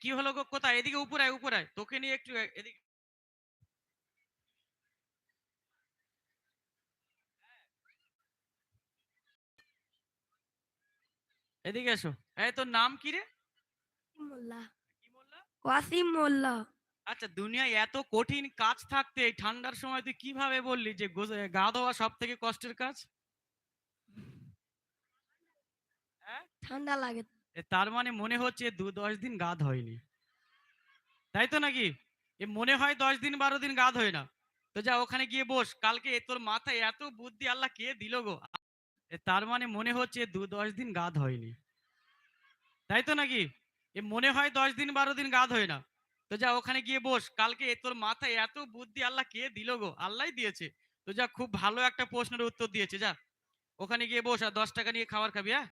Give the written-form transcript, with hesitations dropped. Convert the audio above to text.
কি হলো গো? কোথায়? এদিকে উপরে আয়, উপরে আয়। তোকে নিয়ে একটু এদিকে। এদিকে এসো। এই তোর নাম কি রে? মোল্লা। কি বললা? ওয়াসিম মোল্লা। আচ্ছা, দুনিয়ায় এত কঠিন কাজ থাকতে এই ঠান্ডার সময় তুই কিভাবে বললি যে গা ধোয়া সব থেকে কষ্টের কাজ? হ্যাঁ? ঠান্ডা লাগে। তার মানে মনে হচ্ছে 10 দিন গা ধোয়নি, তাই তো নাকি? মনে হয় 10 দিন 12 দিন গা ধোয় না। তো যা ওখানে গিয়ে বস, কালকে তোর মাথায় এত বুদ্ধি আল্লাহ কে দিল গো? তার মানে মনে হচ্ছে 10 দিন গা ধোয়নি, তাই তো নাকি? মনে হয় 10 দিন 12 দিন গা ধোয় না। তো যা ওখানে গিয়ে বস, কালকে তোর মাথায় এত বুদ্ধি আল্লাহ কে দিল গো? আল্লাহ দিয়েছে। তো যা, খুব ভালো একটা প্রশ্নের উত্তর দিয়েছে, যা ওখানে গিয়ে বস আর 10 টাকা নিয়ে খাবার খাবি, হ্যাঁ?